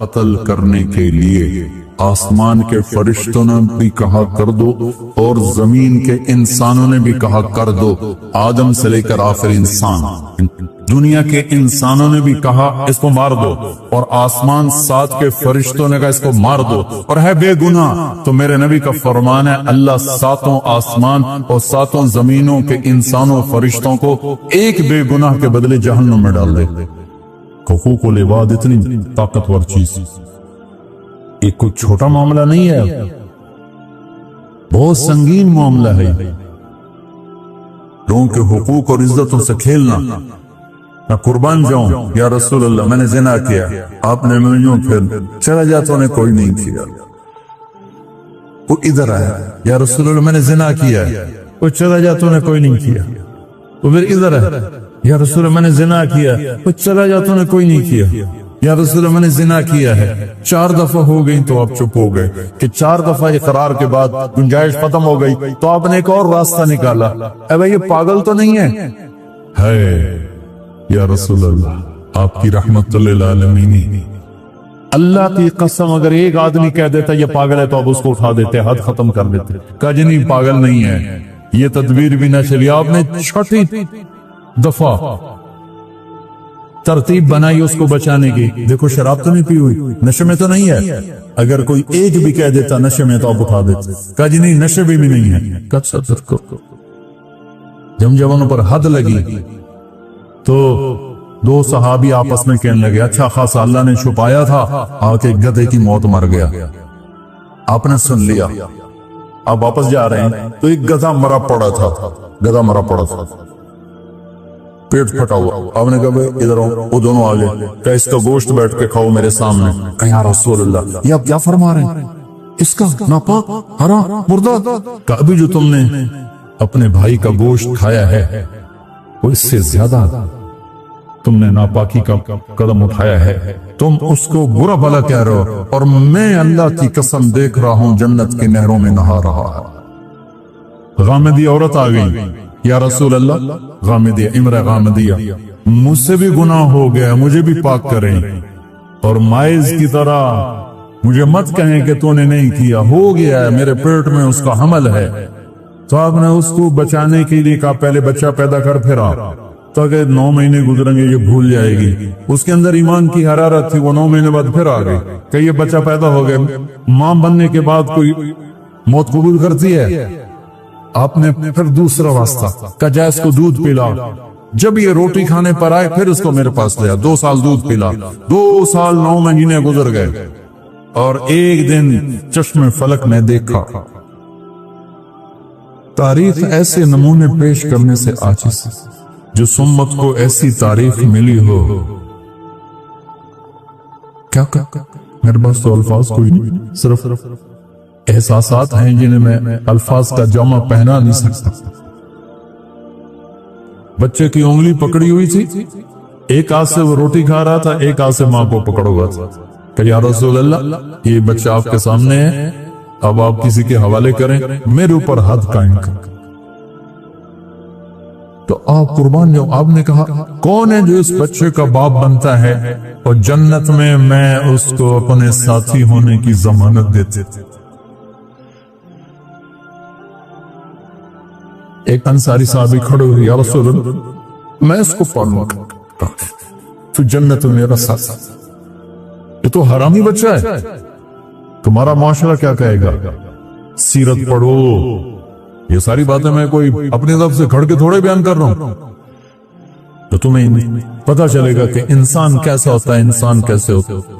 قتل کرنے کے لیے آسمان کے فرشتوں نے بھی کہا کر دو اور زمین کے انسانوں نے بھی کہا کر دو، آدم سے لے کر آخر انسان، دنیا کے انسانوں نے بھی کہا اس کو مار دو، اور آسمان سات کے فرشتوں نے کہا اس کو مار دو، اور ہے بے گناہ۔ تو میرے نبی کا فرمان ہے اللہ ساتوں آسمان اور ساتوں زمینوں کے انسانوں فرشتوں کو ایک بے گناہ کے بدلے جہنم میں ڈال دے۔ حقوق العباد اتنی طاقتور چیز، یہ کوئی چھوٹا معاملہ نہیں ہے، بہت سنگین معاملہ ہے۔ لوگوں کے حقوق اور عزتوں سے کھیلنا، میں قربان جاؤں یا رسول اللہ میں نے زنا کیا، آپ نے مجھے پھر چلا جاتا نے کوئی نہیں کیا، وہ ادھر آیا یا رسول اللہ میں نے زنا کیا، وہ چلا جاتا نے کوئی نہیں کیا، وہ پھر ادھر ہے یا رسول اللہ میں نے زنا کیا، وہ چلا جاتا نے کوئی نہیں کیا، یا رسول اللہ میں نے زنا کیا ہے، 4 دفعہ ہو گئی تو آپ چپ ہو گئے کہ 4 دفعہ اقرار کے بعد گنجائش ختم ہو گئی تو آپ نے ایک اور راستہ نکالا، اے بھائی یہ پاگل تو نہیں ہے یا رسول اللہ آپ کی رحمت للعالمین۔ اللہ کی قسم اگر ایک آدمی کہہ دیتا یہ پاگل ہے تو آپ اس کو اٹھا دیتے، حد ختم کر دیتے، کہا جی نہیں پاگل نہیں ہے، یہ تدبیر بھی نہ چلی۔ آپ نے 6 دفعہ ترتیب بنائی اس کو بچانے کی، دیکھو شراب تو نہیں پی ہوئی، نشے میں تو نہیں ہے، اگر کوئی ایک بھی کہہ دیتا نشے میں تو آپ اٹھا دیتے، کہا جی نہیں نشے بھی نہیں ہے۔ کب صدر کو جب جوانوں پر حد لگی تو 2 صحابی آپس میں کہنے لگے اچھا خاصا اللہ نے چھپایا تھا، آ کے گدھے کی موت مر گیا، آپ نے سن لیا، آپ واپس جا رہے ہیں تو ایک گدھا مرا پڑا تھا، پیٹ پھٹا ہوا، آپ نے کہا ادھر آؤ، وہ دونوں آگے، کہ اس کا گوشت بیٹھ کے کھاؤ میرے سامنے، کہ یا رسول اللہ یہ آپ کیا فرما رہے ہیں، اس کا ناپاک حرام مردہ، کہ ابھی جو تم نے اپنے بھائی کا گوشت کھایا ہے وہ اس سے زیادہ تم نے ناپاکی کا قدم اٹھایا ہے، تم اس کو برا بھلا کہہ رہے ہو، اور میں اللہ کی قسم دیکھ رہا ہوں جنت کی نہروں میں نہا رہا ہے۔ غامدی عورت آ گئی، یا رسول اللہ غامدیہ، امرہ غامدیہ، مجھ سے بھی گناہ ہو گیا، مجھے بھی پاک کریں، اور مائز کی طرح مجھے مت کہیں کہ تو نے نہیں کیا، ہو گیا ہے، میرے پیٹ میں اس کا حمل ہے۔ تو آپ نے اس کو بچانے کے لیے کہا پہلے بچہ پیدا کر پھر آ، تاکہ 9 مہینے گزریں گے یہ بھول جائے گی، اس کے اندر ایمان کی حرارت تھی، وہ 9 مہینے بعد پھر آ گئی کہ یہ بچہ پیدا ہو گیا۔ ماں بننے کے بعد کوئی موت قبول کرتی ہے؟ آپ نے پھر دوسرا راستہ کہ جا اس کو دودھ پلا، جب یہ روٹی کھانے پر آئے پھر اس کو میرے پاس لیا، 2 سال دودھ پلا، 2 سال 9 مہینے گزر گئے، اور ایک دن چشم فلک نے دیکھا۔ تاریخ ایسے نمونے پیش کرنے سے عاجز، جو سمت کو ایسی تاریخ ملی ہو، کیا میرے پاس تو الفاظ کوئی نہیں، صرف احساسات ہیں جنہیں میں الفاظ کا جامع پہنا نہیں سکتا۔ بچے کی انگلی پکڑی ہوئی تھی، ایک ہاتھ سے وہ روٹی کھا رہا تھا، ایک ہاتھ سے ماں کو پکڑ ہوا تھا، کہ یا رسول اللہ یہ بچہ آپ کے سامنے ہے، اب آپ کسی کے حوالے کریں، میرے اوپر حد قائم کریں۔ تو آپ قربان جاؤ، آپ نے کہا کون ہے جو اس بچے کا باپ بنتا ہے اور جنت میں میں اس کو اپنے ساتھی ہونے کی ضمانت دیتے تھے۔ ایک انصاری صحابی کھڑے ہوئے، یا رسول اللہ میں اس کو پالوں گا تو جنت میں میرا ساتھ، یہ تو حرامی بچہ ہے، تمہارا معاشرہ کیا کہے گا؟ سیرت پڑھو، یہ ساری باتیں میں کوئی اپنی طرف سے کھڑ کے تھوڑے بیان کر رہا ہوں، تو تمہیں پتا چلے گا کہ انسان کیسا ہوتا ہے، انسان کیسے ہوتا ہے۔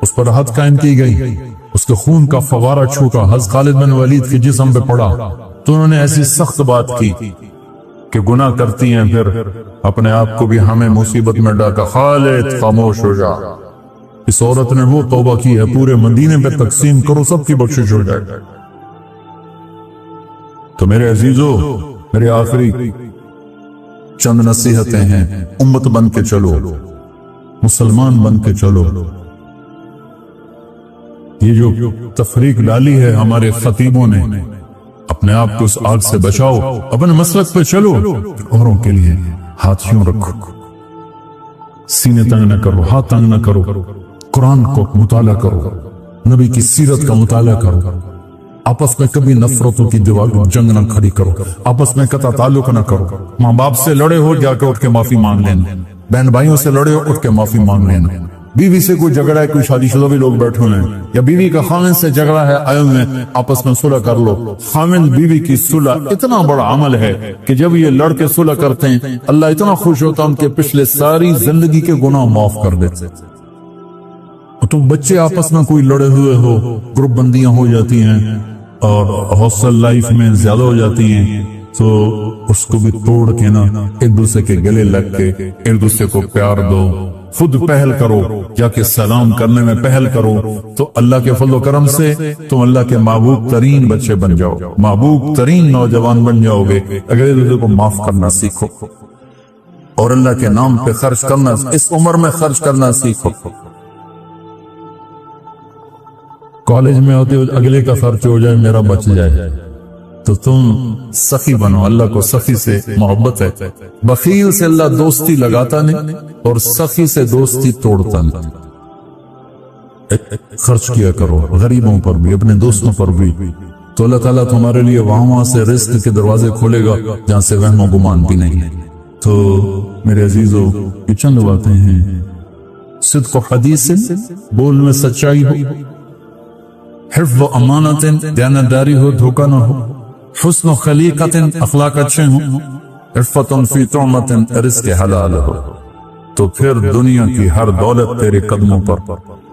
اس پر حد قائم کی گئی، اس کے خون کا فوارہ چھوٹا حضرت خالد بن ولید کے جسم پہ پڑا، تو انہوں نے ایسی سخت بات کی کہ گناہ کرتی ہیں پھر اپنے آپ کو بھی ہمیں مصیبت میں ڈاکا، خالد خاموش ہو جا، اس عورت نے وہ توبہ کی ہے پورے مدینے پہ تقسیم کرو سب کی بخشش ہو جائے۔ تو میرے عزیزو، میرے آخری چند نصیحتیں ہیں، امت بن کے چلو، مسلمان بن کے چلو۔ یہ جو تفریق ڈالی ہے ہمارے خطیبوں نے، اپنے آپ کو اس آگ سے بچاؤ، اپنے مسلک پہ چلو، اوروں کے لیے ہاتھ یوں رکھو، سینے تنگ نہ کرو، ہاتھ تنگ نہ کرو، قرآن کو مطالعہ کرو، نبی کی سیرت کا مطالعہ کرو، آپس میں کبھی نفرتوں کی دیوار جنگ نہ کھڑی کرو، آپس میں قطع تعلق نہ کرو، ماں باپ سے لڑے ہو جا کے اٹھ کے معافی مانگ لینا، بہن بھائیوں سے لڑے ہو اٹھ کے معافی مانگ لینا، بیوی سے کوئی جھگڑا ہے، کوئی شادی شدہ بھی لوگ بیٹھے ہوئے ہیں، یا بیوی کا خاوند سے جھگڑا ہے، آئے ہوئے ہیں، آپس میں صلح کر لو۔ خاوند بیوی کی صلح اتنا بڑا عمل ہے کہ جب یہ لڑ کے صلح کرتے ہیں اللہ اتنا خوش ہوتا ہے، ان کے پچھلے ساری زندگی کے گناہ معاف کر دیتے۔ تم بچے آپس میں کوئی لڑے ہوئے ہو، گروپ بندیاں ہو جاتی ہیں اور ہاسٹل لائف میں زیادہ ہو جاتی ہیں، تو اس کو بھی توڑ کے نا ایک دوسرے کے گلے لگ کے ایک دوسرے کو پیار دو، خود پہل کرو، جا کے سلام کرنے میں پہل کرو، تو اللہ کے فضل و کرم سے تم اللہ کے محبوب ترین بچے بن جاؤ، محبوب ترین نوجوان بن جاؤ گے اگر ایک دوسرے کو معاف کرنا سیکھو اور اللہ کے نام پہ خرچ کرنا اس عمر میں خرچ کرنا سیکھو۔ کالج میں ہوتے اگلے کا خرچ ہو جائے میرا بچ جائے، تو تم سخی بنو، اللہ کو سخی سے محبت ہے، بخیل سے اللہ دوستی لگاتا نہیں اور سخی سے دوستی توڑتا نہیں۔ خرچ کیا کرو غریبوں پر بھی، اپنے دوستوں پر بھی، تو اللہ تعالیٰ تمہارے لیے وہاں سے رزق کے دروازے کھولے گا جہاں سے وہم و گمان بھی نہیں ہے۔ تو میرے عزیزو، یہ چند باتیں ہیں، صدق و حدیث، بول میں سچائی ہو، حفظ و امانت، دیانتداری ہو، دھوکہ نہ ہو، حسن و خلیقت، اخلاق اچھے ہوں، عفت فی طعمت، رزق حلال ہو، تو پھر دنیا کی ہر دولت تیرے قدموں پر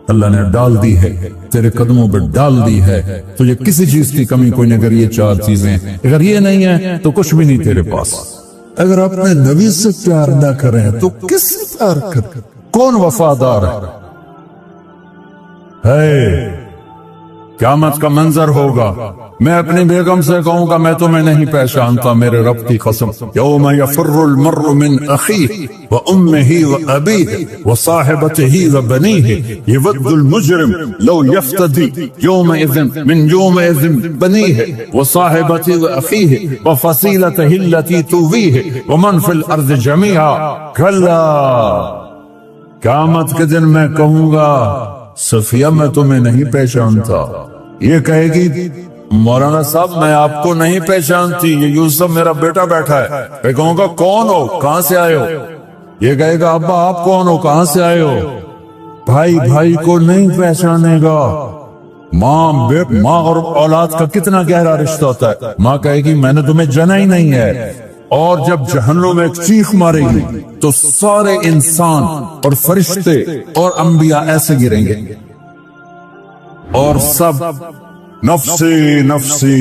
اللہ نے ڈال دی ہے، تیرے قدموں پر ڈال دی ہے، تجھے کسی چیز کی کمی کوئی نہیں۔ اگر یہ چار چیزیں اگر یہ نہیں ہے تو کچھ بھی نہیں تیرے پاس۔ اگر اپنے نبی سے پیار نہ کریں تو کس سے پیار کریں؟ کون وفادار ہے؟ قیامت کا منظر ہوگا، میں اپنی بیگم سے کہوں گا میں تمہیں نہیں پہچانتا، میرے رب کی قسم، یوم یفر المرء من اخیہ وامہ وابیہ وصاحبتہ وبنیہ یود المجرم لو یفتدی یومئذ من یومئذ بنیہ وصاحبتہ واخیہ وفصیلتہ التی تؤویہ ومن فی الارض جمیعا کلا، قیامت کے دن میں کہوں گا صفیہ میں تمہیں نہیں پہچانتا، یہ کہے گی مولانا صاحب میں آپ کو نہیں پہچانتی، یہ یوسف میرا بیٹا بیٹھا ہے، میں کہوں گا کون ہو، کہاں سے آئے ہو؟ یہ کہے گا ابا آپ کون ہو، کہاں سے آئے ہو؟ بھائی بھائی کو نہیں پہچانے گا۔ ماں اور اولاد کا کتنا گہرا رشتہ ہوتا ہے، ماں کہے گی میں نے تمہیں جنا ہی نہیں ہے، اور جب جہنم میں ایک چیخ مارے گی تو سارے انسان اور فرشتے اور انبیاء ایسے گریں گے اور سب نفسی نفسی،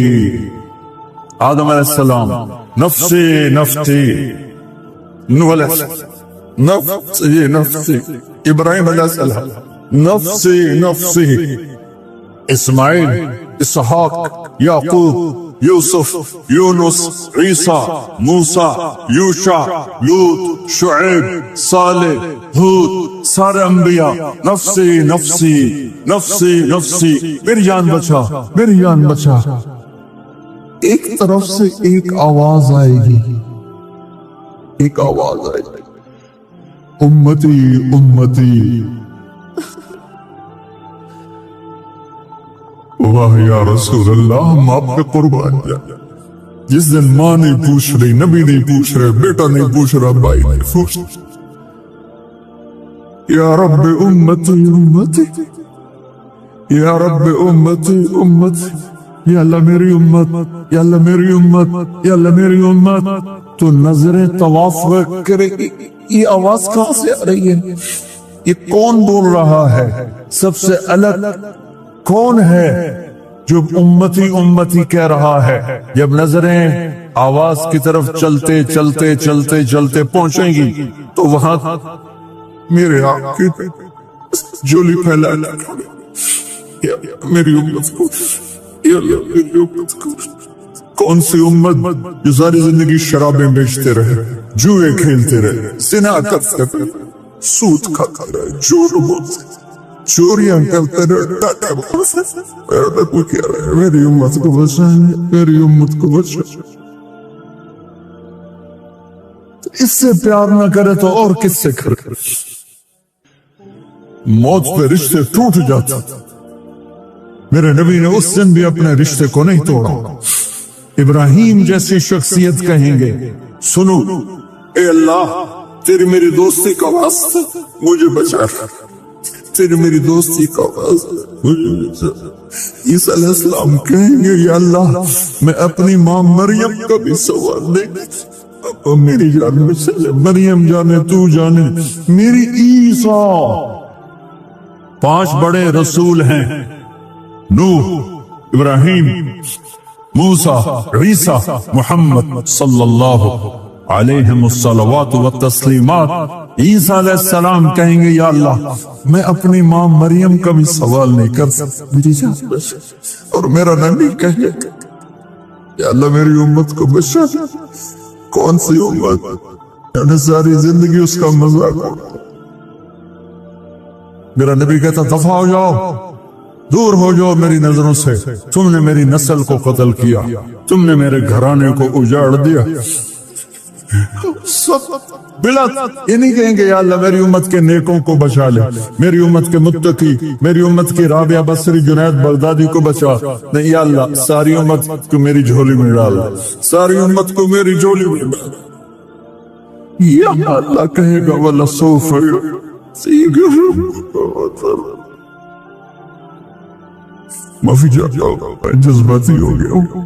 آدم علیہ السلام نفسی نفسی، نوح علیہ السلام نفسی نفسی، ابراہیم علیہ السلام نفسی نفسی، اسماعیل، اسحاق، یعقوب، یوسف، یونس، عیسیٰ، موسیٰ، یوشع، لوط، شعیب، صالح، ہود، سارے انبیاء نفسی نفسی نفسی نفسی، میری جان بچا میری جان بچا۔ ایک طرف سے ایک آواز آئے گی، ایک آواز آئے گی، امتی امتی، واہ یا رسول اللہ، ہم آپ پہ قربان جائیں۔ جس دن ماں نہیں پوچھ رہی، نبی نہیں پوچھ رہے، بیٹا نہیں پوچھ رہا، بھائی نہیں پوچھ رہا، یا رب امتی امتی، یا رب امتی امتی، یا اللہ میری امت، یا اللہ میری امت، یا اللہ میری امت۔ تو نظریں طواف کرے، یہ آواز کہاں سے آ رہی ہے؟ یہ کون بول رہا ہے؟ سب سے الگ کون ہے جو امتی امتی کہہ رہا ہے؟ جب نظریں آواز کی طرف چلتے چلتے چلتے چلتے پہنچیں گی تو وہاں میرے آپ کی جولی پھیلانا، میری امت کو، یا اللہ میری امت کو۔ کون سی امت جو ساری زندگی شرابیں بیچتے رہے، جوئے کھیلتے رہے، زنا کرتے رہے، سود کھاتے رہے، جھوٹ بولتے رہے، چوریاں کرتے رہے، میرا نبی کہہ رہا ہے میری امت کو بچائیں، میری امت کو بچائیں۔ اس سے پیار نہ کرے تو اور کس سے کرے؟ मौत पे रिश्ते टूट जाते। मेरे नबी ने उस दिन भी अपने रिश्ते को नहीं तोड़ा। इब्राहिम जैसी शख्सियत कहेंगे, सुनो ए अल्लाह, तेरी मेरी दोस्ती का वास्ता मुझे बचा, तेरी मेरी दोस्ती का वास्ता मुझे बचा। ईसा अलैहिस्सलाम कहेंगे, या अल्लाह, मैं अपनी माँ मरियम का भी सवाल नहीं, अब मेरी जान में से मरियम जाने तू जाने मेरी ईसा। 5 बड़े रसूल हैं, नूह, इब्राहिम, मूसा, ईसा, मुहम्मद सल्लल्लाहु अलैहिस्सलावातु व तस्लीमात। ईसा अलैहिस्सलाम कहेंगे, या अल्लाह, मैं अपनी माँ मरियम का भी सवाल नहीं कर सकता, मेरी जान बचा। और मेरा नबी कहे, या अल्लाह, मेरी उम्मत को बचा। कौन सी उम्मत? मैंने सारी जिंदगी उसका मजाक उड़ाया। मेरा नबी कहता, दफा हो जाओ, दूर हो जाओ मेरी नजरों से, तुमने मेरी नस्ल को कत्ल किया, तुमने मेरे घराने को उजाड़ दिया। सब बिला ये नहीं कहेंगे, या अल्लाह, मेरी उम्मत के नेकों को बचा ले, मेरी उम्मत के मुत्तकी, मेरी उम्मत की राबिया बसरी जुनैद बगदादी को बचा। नहीं, या अल्लाह, सारी उम्मत को मेरी झोली में डाल, सारी उम्मत को मेरी झोली में डाल। या अल्लाह कहेगा, वला सौफ माफी चाहता हूं, जज्बाती हो गया हूं।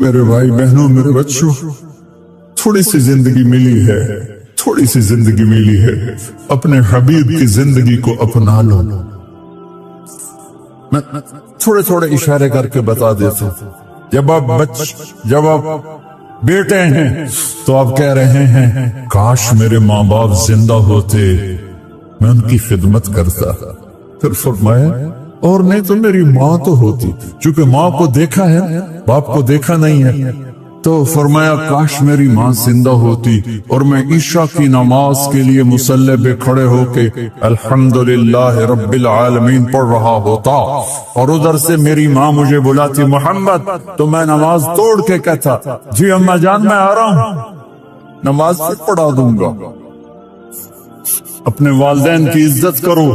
मेरे भाई बहनों, मेरे बच्चों, थोड़ी सी जिंदगी मिली है, थोड़ी सी जिंदगी मिली है, अपने हबीब की जिंदगी को अपना लो। मैं थोड़े थोड़े इशारे करके बता देता हूं। जब आप बेटे हैं तो आप कह रहे हैं, काश मेरे माँ बाप जिंदा होते, मैं उनकी खिदमत करता। फिर फरमाया, और नहीं तो मेरी माँ तो होती, चूंकि माँ को देखा है, बाप को देखा नहीं है, तो फरमाया, काश मेरी माँ जिंदा होती और मैं ईशा की नमाज के लिए मुसल्ले पे खड़े होके अल्हम्दुलिल्लाह रब्बिल आलमीन पढ़ रहा होता, और उधर से मेरी माँ मुझे बुलाती, मोहम्मद, तो मैं नमाज तोड़ के कहता, जी अम्मा जान, मैं आ रहा हूं, नमाज से पढ़ा दूंगा। अपने वालिदैन की इज्जत करो।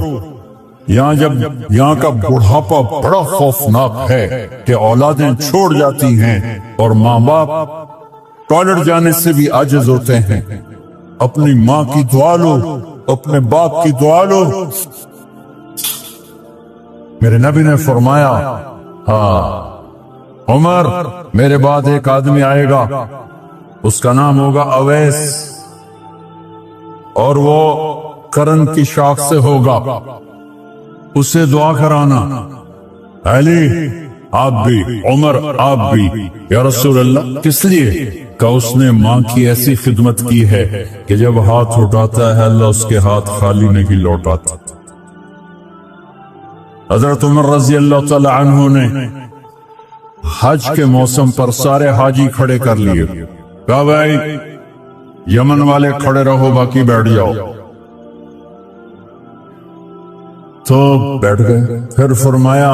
यहाँ का बुढ़ापा बड़ा खौफनाक है कि औलादें छोड़ जाती हैं और माँ बाप टॉयलेट जाने से भी आजिज होते हैं। अपनी माँ की दुआ लो, अपने बाप की दुआ लो। मेरे नबी ने फरमाया, हाँ उमर, मेरे बाद एक आदमी आएगा, उसका नाम होगा अवैस, और वो करन की शाख से होगा, उससे दुआ कराना। अली आप भी, उमर आप भी। या रसूल अल्लाह, किस लिए? का उसने माँ की ऐसी खिदमत की है कि जब हाथ उठाता है अल्लाह उसके हाथ खाली नहीं लौटाता। हजरत उमर रजी अल्लाह तआला अन्हु ने हज के मौसम पर सारे हाजी खड़े कर लिए। कहा, भाई यमन वाले खड़े रहो, बाकी बैठ जाओ। तो बैठ गए। फिर फरमाया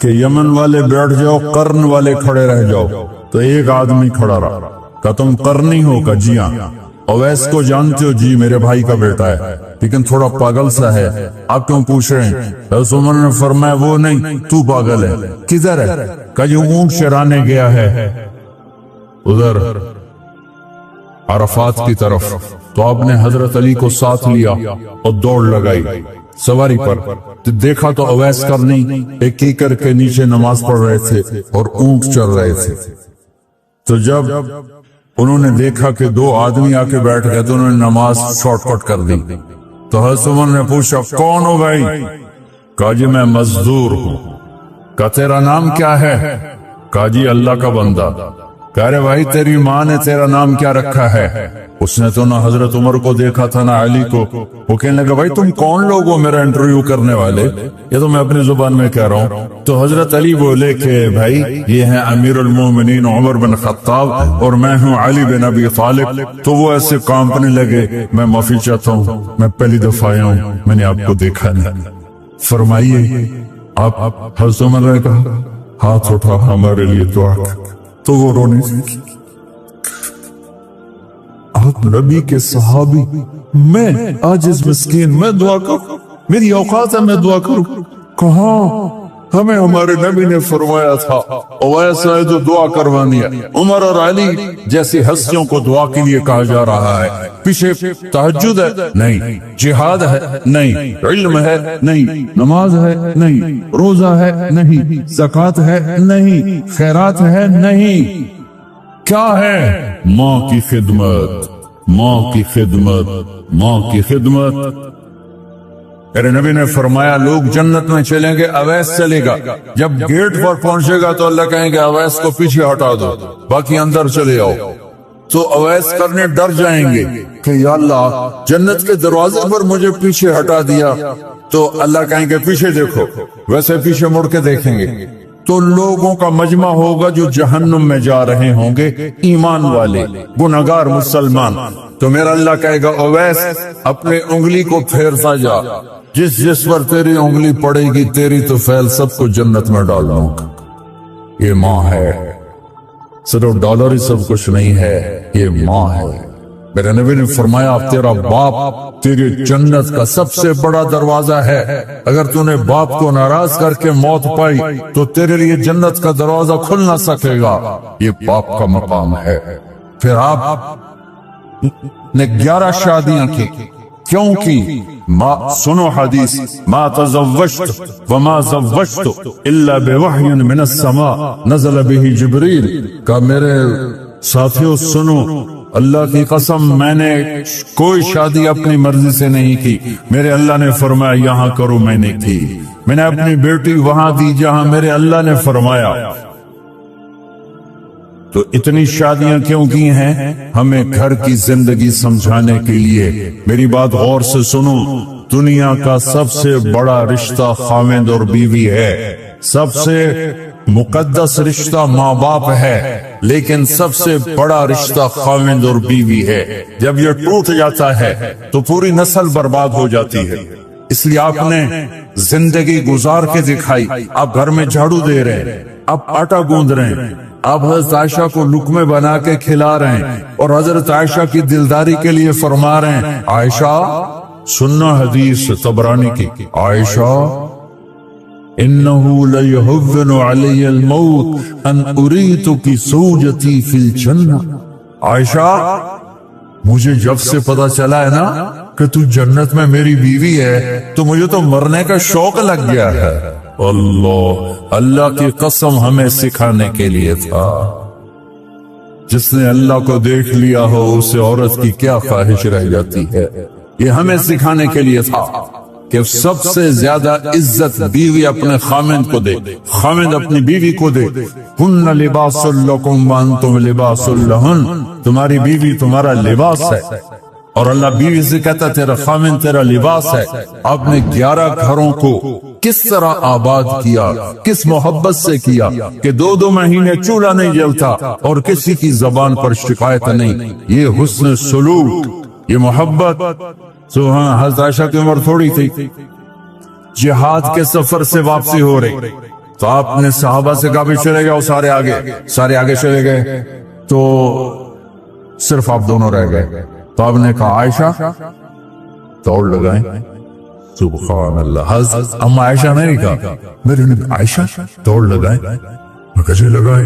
कि यमन वाले बैठ जाओ, कर्न वाले खड़े रह जाओ। तो एक आदमी खड़ा रहा। कहा, तुम करनी हो? का जी हाँ। अवैस को जानते हो? जी, मेरे भाई का बेटा है, लेकिन थोड़ा पागल सा है। आप क्यों पूछ रहे हैं? उमर ने फरमाया, वो नहीं, तू पागल है। किधर है? कहा, जो ऊंट चराने गया है उधर अरफात की तरफ। तो आपने हजरत अली को साथ लिया और दौड़ लगाई सवारी पर। तो देखा तो अवैस करनी एक एक करके नीचे नमाज पढ़ रहे थे और ऊंट चल रहे थे। तो जब उन्होंने देखा कि 2 आदमी आके बैठ गए तो उन्होंने नमाज शॉर्टकट कर दी। तो हज़रत उमर ने पूछा, कौन हो भाई? कहा, जी मैं मजदूर हूँ। कहा, तेरा नाम क्या है? कहा, जी अल्लाह का बंदा। कह रहे, भाई तेरी माँ ने तेरा नाम क्या रखा है? उसने तो ना हजरत उमर को देखा था ना अली को। वो कहने लगा, भाई तुम कौन लोग हो मेरा इंटरव्यू करने वाले? ये तो मैं अपनी जुबान में कह रहा हूँ। तो हजरत अली बोले कि भाई ये है अमीरुल मोमिनीन उमर बिन खत्ताब और मैं हूँ अली बिन अबी तालिब। तो वो ऐसे कांपने लगे। मैं माफी चाहता हूँ, मैं पहली दफा आया हूँ, मैंने आपको देखा नहीं। फरमाइए आप। हजरत उमर ने कहा, हाथ उठा हमारे लिए दुआ कर। तो वो रोने लगी। आप नबी के सहाबी मैं आज इस मिस्कीन मैं दुआ करूं, मेरी औकात है मैं दुआ करूं? कहाँ? हमें हमारे नबी ने फरमाया था ओवैस है तो दुआ करवानी है। उमर और अली जैसी हस्तियों को दुआ के लिए कहा जा रहा है। पीछे तहज्जुद है नहीं, जिहाद है नहीं, इल्म है नहीं, नमाज है नहीं, रोजा है नहीं, ज़कात है नहीं, खैरात है नहीं, क्या है? माँ की खिदमत, माँ की खिदमत, माँ की खिदमत। मेरे नबी ने फरमाया लोग जन्नत में चलेंगे, अवैस चलेगा। जब गेट पर पहुंचेगा तो अल्लाह कहेंगे अवैस को पीछे हटा दो, बाकी अंदर चले आओ। तो अवैस करने डर जाएंगे कि या अल्लाह जन्नत के दरवाजे पर मुझे पीछे हटा दिया। तो अल्लाह कहेंगे पीछे देखो, वैसे पीछे मुड़ के देखेंगे तो लोगों का मजमा होगा जो जहन्नुम में जा रहे होंगे, ईमान वाले गुनहगार मुसलमान। तो मेरा अल्लाह कहेगा ओवैस अपने उंगली को फेरता जा, जिस जिस पर तेरी उंगली पड़ेगी तेरी तो फैल सबको जन्नत में डाल दूंगा। ये माँ है, सिर्फ डॉलर ही सब कुछ नहीं है, ये माँ है। मेरे नबी ने फरमाया तेरा बाप तेरी जन्नत का सबसे बड़ा दरवाजा है। अगर तूने बाप को नाराज करके मौत पाई तो तेरे लिए जन्नत का दरवाजा खुल ना सकेगा। ये बाप का मकाम है। फिर आप ने 11 शादियां की, क्योंकि माँ सुनो हदीस, मा तज़व्वजत व मा ज़व्वजत इल्ला बिवहयिन मिनस समा नज़ल बिही जिब्रील। का मेरे साथियों सुनो, अल्लाह की कसम मैंने कोई शादी अपनी मर्जी से नहीं की। मेरे अल्लाह ने फरमाया यहाँ करो, मैंने की। मैंने अपनी बेटी वहां दी जहां मेरे अल्लाह ने फरमाया। तो इतनी शादियां क्यों की हैं? हमें घर की जिंदगी समझाने के लिए। मेरी बात गौर से सुनो, दुनिया का सबसे बड़ा रिश्ता खाविंद और बीवी है। सबसे मुकद्दस रिश्ता माँ बाप है, लेकिन सबसे बड़ा रिश्ता खाविंद और बीवी है। जब ये टूट जाता है तो पूरी नस्ल बर्बाद हो जाती है। इसलिए आपने जिंदगी गुजार के दिखाई। आप घर में झाड़ू दे रहे हैं, आप आटा गूंद रहे हैं, आप हजरत आयशा को लुकमे बना के खिला रहे हैं और हजरत आयशा की दिलदारी के लिए फरमा रहे हैं आयशा सुन्ना हदीस तबरानी की, आयशा इन्नहु लयहुव्विनु अलैयल मौत अन उरीतुकी ज़ौजती फिल जन्नह। आयशा मुझे जब से पता चला है ना कि तू जन्नत में मेरी बीवी है तो मुझे तो मरने का शौक लग गया है। अल्लाह, अल्लाह की कसम हमें सिखाने के लिए था। जिसने अल्लाह को देख लिया हो उसे औरत की क्या ख्वाहिश रह जाती है। ये हमें सिखाने के लिए था कि सबसे ज्यादा इज्जत बीवी अपने खामिंद को दे, खामिंद अपनी बीवी को दे। हुन्ना लिबासुल लकुम व अंतुम लिबासुल लहुन, तुम्हारी बीवी तुम्हारा लिबास है। और अल्लाह बीवी से कहता तेरा खामिंद तेरा लिबास है। आपने 11 घरों को किस तरह आबाद किया, किस मोहब्बत से किया कि 2-2 महीने चूल्हा नहीं जलता और किसी की जबान पर शिकायत नहीं। ये हुस्न सुलूक, ये मोहब्बत। तो हाँ, हज़रत आयशा की उम्र थोड़ी थी, जिहाद के सफर से वापसी हो रही, तो आपने सहाबा से कहा भी चले जाओ, सारे आगे चले गए, तो सिर्फ आप दोनों रह गए। तो आपने कहा आयशा दौड़ लगाएं। सुभान अल्लाह। हज़रत अम्मा आयशा ने कहा मेरे ने आयशा दौड़ लगाएं। मैं कैसे लगाए?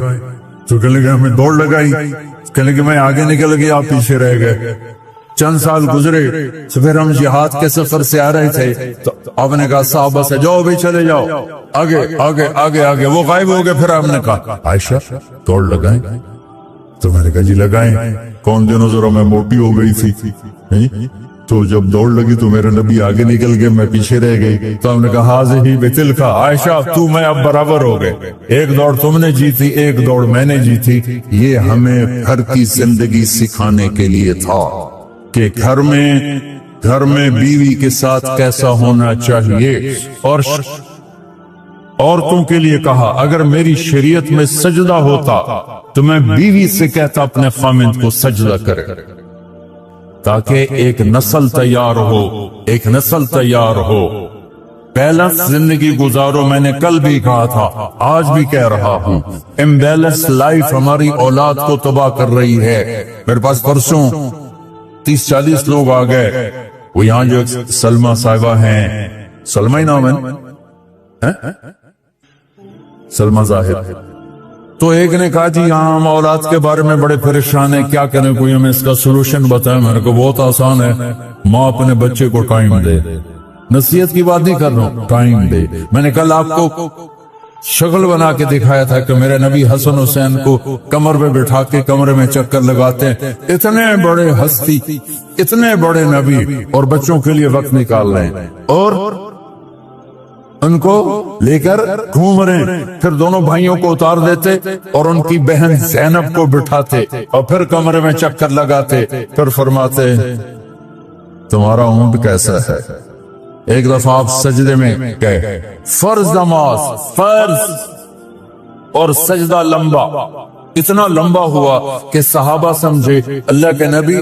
तो कहने लगे हमें दौड़ लगाई। कहने लगे मैं आगे निकल गई, आप पीछे रह गए। चंद साल गुजरे तो फिर हम जिहाद के सफर से आ रहे थे, तो आपने कहा साहबा से जाओ भाई चले जाओ, आगे आगे आगे आगे। वो गायब हो गए। फिर आपने कहा आयशा दौड़ लगाएं। तो मैंने कहा जी लगाएं। कौन दिनों जरा मैं मोटी हो गई थी, तो जब दौड़ लगी तो मेरे नबी आगे निकल गए, मैं पीछे रह गई। तो हमने कहा हाज़िही बितिलका, आयशा तू मैं अब बराबर हो गए। एक दौड़ तुमने जीती, एक दौड़ मैंने जीती। ये हमें घर की जिंदगी सिखाने के लिए था कि घर में बीवी के साथ कैसा होना चाहिए। और औरतों के लिए कहा अगर मेरी शरीयत में सजदा होता तो मैं बीवी से कहता अपने खामिंद को सजदा करे, ताकि एक नस्ल तैयार हो, एक नस्ल तैयार हो। बैलेंस जिंदगी गुजारो। मैंने कल भी कहा था, आज भी कह रहा हूँ, इम्बैलेंस लाइफ हमारी औलाद को तबाह कर रही है। मेरे पास परसों 30-40 लोग आ गए। वो यहाँ जो सलमा साहिबा हैं, सलमा ही नाम है? सलमा जाहिर। तो एक ने कहा जी यहाँ हम औलाद के बारे में बड़े परेशान हैं, क्या करें, कोई हमें इसका सोल्यूशन बताए। मैंने कहा बहुत आसान है, माँ अपने बच्चे को टाइम दे। नसीहत की बात नहीं कर रहा हूं, टाइम दे। मैंने कल आपको शक्ल बना के दिखाया था कि मेरे नबी हसन हुसैन को कमर पे बिठा के कमरे में चक्कर लगाते हैं। इतने बड़े हस्ती, इतने बड़े नबी, और बच्चों के लिए वक्त निकाल रहे हैं और उनको लेकर घूम रहे हैं। फिर दोनों भाइयों को उतार देते और उनकी बहन ज़ैनब को बिठाते और फिर कमरे में चक्कर लगाते। फिर फरमाते तुम्हारा ऊंट कैसा है। एक दफा आप सजदे में गए, फर्ज नमाज, फर्ज और सजदा लंबा, इतना लंबा हुआ कि सहाबा समझे अल्लाह के नबी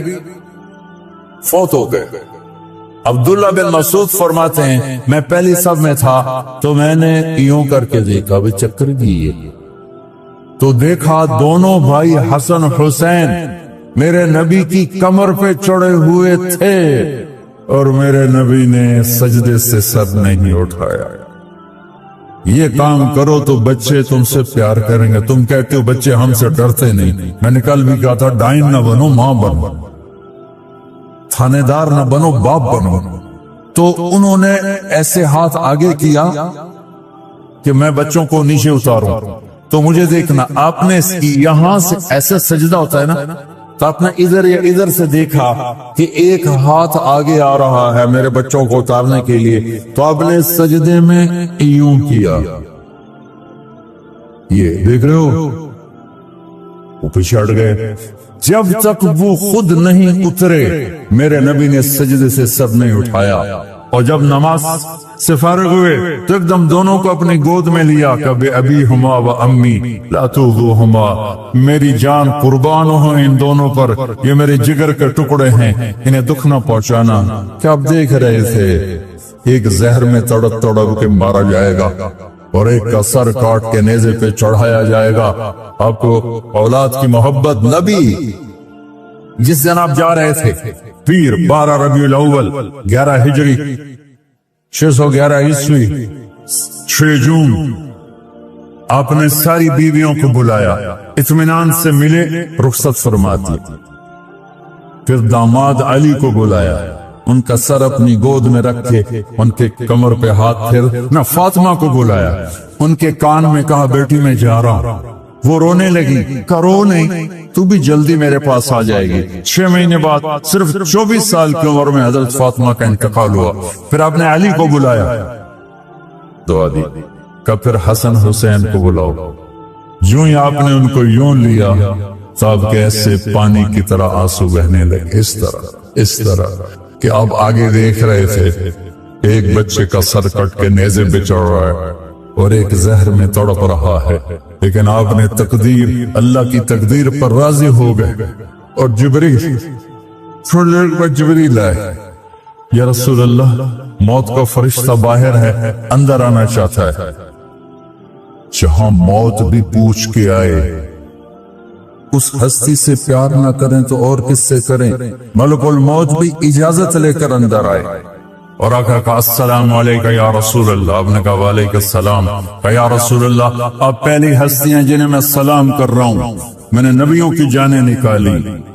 फौत हो गए। अब्दुल्ला बिन मसूद फरमाते हैं मैं पहली सब में था तो मैंने यूं करके देखा, वे चक्कर दिए तो देखा दोनों भाई हसन हुसैन मेरे नबी की कमर पे चढ़े हुए थे और मेरे नबी ने सजदे से सर नहीं उठाया। ये काम करो तो बच्चे तुमसे प्यार करेंगे। तुम कहते हो बच्चे हमसे डरते नहीं। मैंने कल भी कहा था डाइन ना बनो, मां बनो, थानेदार ना बनो, बाप बनो। तो उन्होंने ऐसे हाथ आगे किया कि मैं बच्चों को नीचे उतारूं। तो मुझे देखना, आपने यहां से ऐसे सजदा होता है ना, तो आपने इधर या इधर से देखा कि एक हाथ आगे आ रहा है मेरे बच्चों को उतारने के लिए, तो आपने सजदे में यूं किया। ये देख रहे हो, वो पीछे हट गए। जब तक वो खुद नहीं उतरे मेरे नबी ने सजदे से सर नहीं उठाया। और जब नमाज से फारिग हुए तो एकदम दोनों को अपनी गोद में लिया, कभी अभी हुमा व अम्मी ला तुज़ुहुमा, मेरी जान कुर्बान हो इन दोनों पर, ये मेरे जिगर के टुकड़े हैं, इन्हें दुख न पहुंचाना। क्या आप देख रहे थे एक जहर में तड़प तड़प के मारा जाएगा और एक का सर काट के नेज़े पे चढ़ाया जाएगा। आपको औलाद की मोहब्बत, नबी जिस दिन आप जा रहे थे पीर 12 रबीउल अव्वल 11 हिजरी 611 ईस्वी 6 जून, आपने सारी बीवियों को बुलाया, इत्मीनान से मिले, रुखसत फरमा दी। फिर दामाद अली को बुलाया, उनका सर अपनी गोद में रखे उनके कमर पे हाथ फेर ना। फातिमा को बुलाया, उनके कान में कहा बेटी मैं जा रहा हूं। वो रोने लगी, करो नहीं, तू भी जल्दी मेरे पास आ जाएगी। 6 महीने बाद सिर्फ 24 साल की उम्र में हजरत फातिमा का इंतकाल हुआ। फिर आपने अली को बुलाया, दुआ दी। कब फिर हसन हुसैन को बुलाओ। यूं ही आपने उनको यूं लिया, साहब के ऐसे पानी की तरह आंसू बहने लगे, इस तरह कि आप आगे देख रहे थे एक बच्चे का सर कट के नेज़े पे चढ़ रहा है और एक जहर में तड़प रहा है। लेकिन आपने तकदीर, अल्लाह की तकदीर पर राजी हो गए और जिब्रील थोड़ी देर बाद जिब्रील आए, या रसूल अल्लाह मौत का फरिश्ता बाहर है, अंदर आना चाहता है। जहां मौत भी पूछ के आए, उस हस्ती से प्यार ना करें तो और किससे करें। मलकुल मौत भी इजाजत लेकर अंदर आए और आका का अस्सलाम वालेकुम या रसूल अल्लाह। आपने कहा वालेकुम सलाम। या रसूल अल्लाह आप पहली हस्तियां जिन्हें मैं सलाम कर रहा हूँ, मैंने नबियों की जानें निकाली,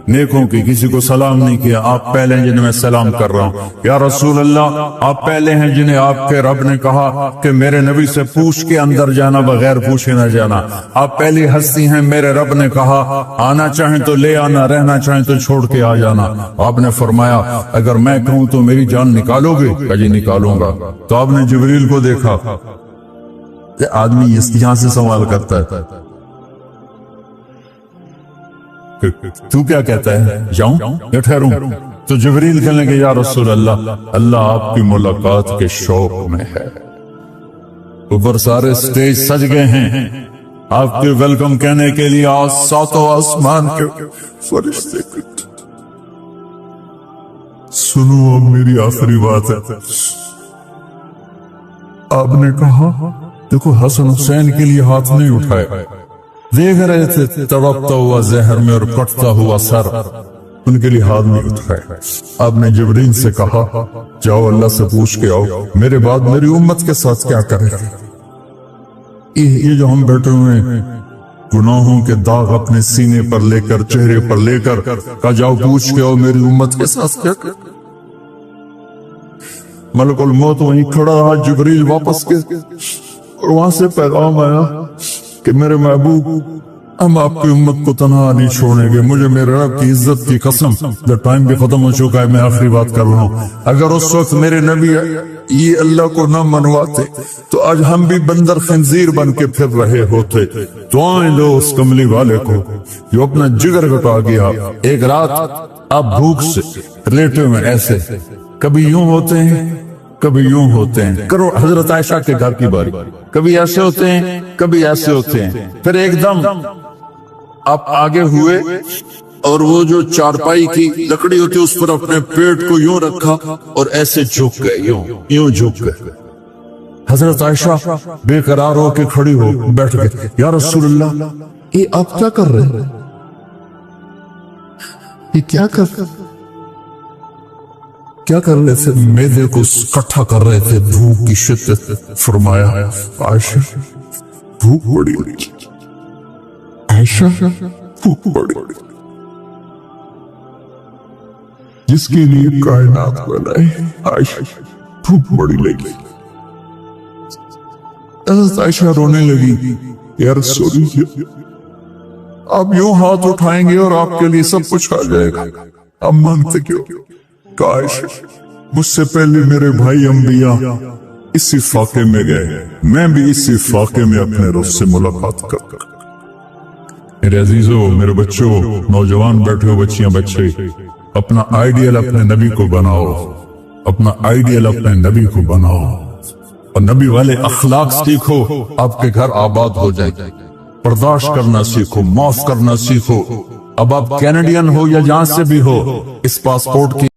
नेकों की, किसी को सलाम नहीं किया, आप पहले हैं जिन्हें मैं सलाम कर रहा हूँ। या रसूल अल्लाह आप पहले हैं जिन्हें आपके रब ने कहा कि मेरे नबी से पूछ के अंदर जाना, बगैर पूछे न जाना। आप पहली हस्ती हैं, मेरे रब ने कहा आना चाहें तो ले आना, रहना चाहें तो छोड़ के आ जाना। आपने फरमाया अगर मैं कहूं तो मेरी जान निकालोगे? जी निकालूंगा। तो आपने जिब्रील को देखा, आदमी यहां से सवाल करता है तू क्या कहता है, जाऊं या ठहरूं? तो जिब्रील कहने लगे या रसूल अल्लाह, अल्लाह आपकी मुलाकात के शौक में है। ऊपर सारे स्टेज सज गए हैं आपके वेलकम कहने के लिए, आज सातों आसमान के फरिश्ते। सुनो अब मेरी आखिरी बात है। आपने कहा देखो हसन हुसैन के लिए हाथ नहीं उठाए, देख रहे थे तड़पता हुआ जहर में और कटता हुआ सर, उनके लिए हाथ नहीं उठाए। आपने जिब्रील से कहा जाओ अल्लाह से पूछ के आओ मेरे बाद मेरी उम्मत के साथ क्या करें। ये जो हम बैठे हुए हैं गुनाहों के दाग अपने सीने पर लेकर चेहरे पर लेकर का जाओ पूछ के आओ मेरी उम्मत के साथ क्या करें। मलकुल मौत वहीं खड़ा रहा, जिब्रील वापस के और वहां से पैगाम आया कि मेरे महबूब हम आपकी उम्मत को तन्हा नहीं छोड़ेंगे। मुझे मेरे रब की इज्जत की कसम, जब टाइम भी खत्म हो चुका है मैं आखिरी बात कर रहा हूँ, अगर उस वक्त मेरे नबी ये अल्लाह को न मनवाते तो आज हम भी बंदर खंजीर बन के फिर रहे होते। दुआएं दो उस कमली वाले को जो अपना जिगर घटा गया। एक रात आप भूख से लेटे हुए ऐसे कभी यूं होते हैं कभी यूं होते हैं। करो हजरत आयशा के घर की बारी, कभी ऐसे होते हैं कभी ऐसे होते हैं। फिर एकदम आप आगे हुए और वो जो चारपाई की लकड़ी होती है उस पर अपने पेट को यूं रखा और ऐसे झुक गए, यूं झुक गए। हजरत आयशा बेकरार होकर खड़ी हो बैठ गए। या रसूलल्लाह ये आप क्या कर रहे हैं, ये क्या कर रहे थे। मैदे को इकट्ठा कर रहे थे, भूख की शिद्दत। फरमाया आयशा भूख बड़ी, आयशा भूख बड़ी, जिसके लिए कायनात बनाए आयशा भूख बड़ी लगी। आयशा रोने लगी, या रसूलल्लाह आप यूं हाथ उठाएंगे और आपके लिए सब कुछ आ जाएगा, आप मांगते क्यों। काश मुझसे पहले मेरे भाई अंबिया इसी फाके में गए, मैं भी इसी फाके में अपने रब से मुलाकात कर। मेरे अजीजों, मेरे बच्चों, नौजवान बैठे हो, बच्चियां बच्चे, अपना आइडियल अपने नबी को बनाओ, अपना आइडियल अपने नबी को बनाओ और नबी वाले अखलाक सीखो, आपके घर आबाद हो जाए। बर्दाश्त करना सीखो, माफ करना सीखो। अब आप कैनेडियन हो या जहां से भी हो, इस पासपोर्ट की